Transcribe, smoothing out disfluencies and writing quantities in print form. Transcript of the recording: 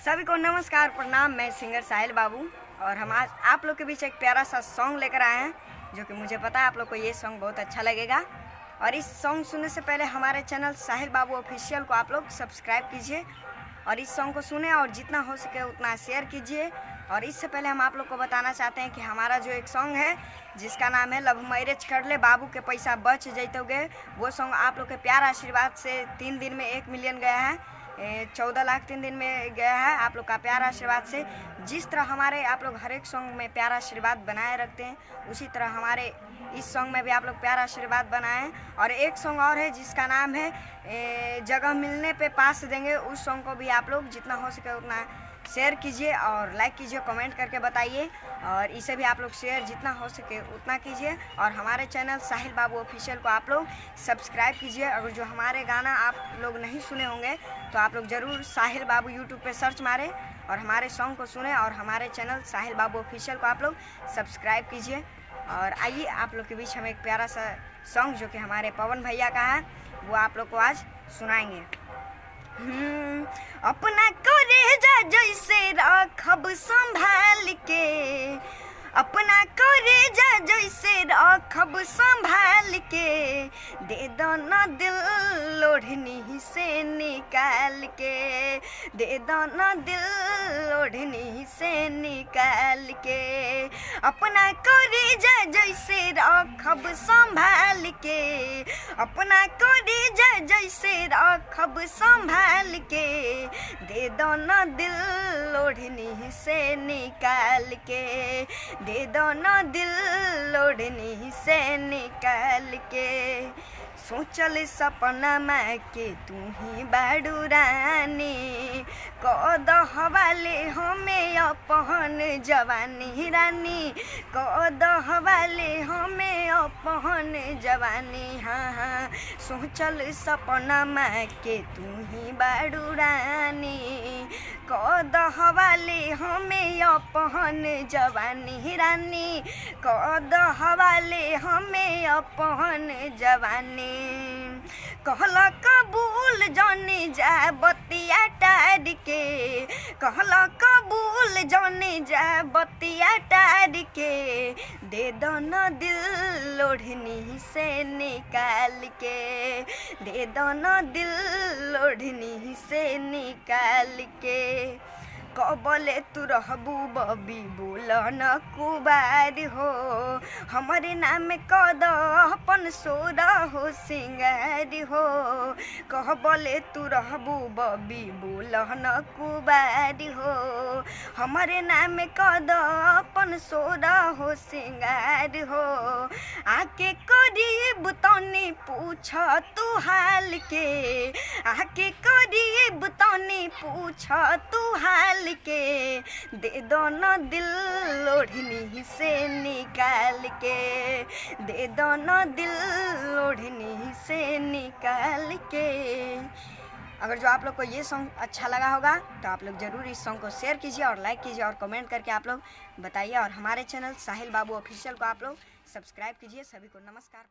सभी को नमस्कार प्रणाम। मैं सिंगर साहिल बाबू और हम आज आप लोग के बीच एक प्यारा सा सॉन्ग लेकर आए हैं जो कि मुझे पता है आप लोग को ये सॉन्ग बहुत अच्छा लगेगा। और इस सॉन्ग सुनने से पहले हमारे चैनल साहिल बाबू ऑफिशियल को आप लोग सब्सक्राइब कीजिए और इस सॉन्ग को सुने और जितना हो सके उतना शेयर कीजिए। और इससे पहले हम आप लोग को बताना चाहते हैं कि हमारा जो एक सॉन्ग है जिसका नाम है लव मैरिज कर ले बाबू के पैसा बच जैतोगे, वो सॉन्ग आप लोग के प्यार आशीर्वाद से 3 दिन में 1 मिलियन गया है, 14 लाख 3 दिन में गया है। आप लोग का प्यार आशीर्वाद से जिस तरह हमारे आप लोग हर एक सॉन्ग में प्यार आशीर्वाद बनाए रखते हैं, उसी तरह हमारे इस सॉन्ग में भी आप लोग प्यार आशीर्वाद बनाएं। और एक सॉन्ग और है जिसका नाम है जगह मिलने पे पास देंगे, उस सॉन्ग को भी आप लोग जितना हो सके उतना शेयर कीजिए और लाइक कीजिए, कमेंट करके बताइए। और इसे भी आप लोग शेयर जितना हो सके उतना कीजिए। और हमारे चैनल साहिल बाबू ऑफिशियल को आप लोग सब्सक्राइब कीजिए। अगर जो हमारे गाना आप लोग नहीं सुने होंगे तो आप लोग ज़रूर साहिल बाबू यूट्यूब पे सर्च मारें और हमारे सॉन्ग को सुने और हमारे चैनल साहिल बाबू ऑफिशियल को आप लोग सब्सक्राइब कीजिए। और आइए आप लोग के बीच हम एक प्यारा सा सॉन्ग जो कि हमारे पवन भैया का है वो आप लोग को आज सुनाएंगे। अपना करेजा जैसे रखब संभाल के, अपना करेजा जैसे रखब संभाल के, दे दो न दिल ओढ़नी से निकाल के, दे दो न दिल ओढ़नी से निकाल के। अपना करेजा जैसे रखब संभाल के, अपना करेजा जैसे रखब संभाल के, दे दो न दिल ओढ़नी से निकाल के, दे दो न दिल ओढ़नी से निकाल के। सोचल सपना में के तू ही बाड़ू रानी, कद हवाले हमें अपन जवानी रानी, कद हवाले हमें अपन जवानी। हाँ हाँ सोचल सपना में के तू ही बाड़ू रानी, कद हवाले हमें अपन जवानी रानी, कद हवाले हमें अपन जवानी। कहला कबूल जाने जा बतिया टार के, कहला कबूल जाने जा बतिया टार के, दे दो न दिल ओढ़नी से निकाल के, दे दो न दिल ओढ़नी से निकाल के। कबले तू रहबू बबी बोल न कुबार हो, हमारे नाम कद अपन सोरा हो सिंगार हो। कहबले तू रहबू बबी बोल न कुबार हो, हमारे नाम कद अपन सोरा हो सिंगार हो। आके करीब तनी पूछ तू हाल के, आके करीब तनी पूछ तू हाल के, दे दो न दिल ओढ़नी से निकाल के, दे दो न दिल ओढ़नी से निकाल के। अगर जो आप लोग को ये सॉन्ग अच्छा लगा होगा तो आप लोग ज़रूर इस सॉन्ग को शेयर कीजिए और लाइक कीजिए और कमेंट करके आप लोग बताइए। और हमारे चैनल साहिल बाबू ऑफिशियल को आप लोग सब्सक्राइब कीजिए। सभी को नमस्कार।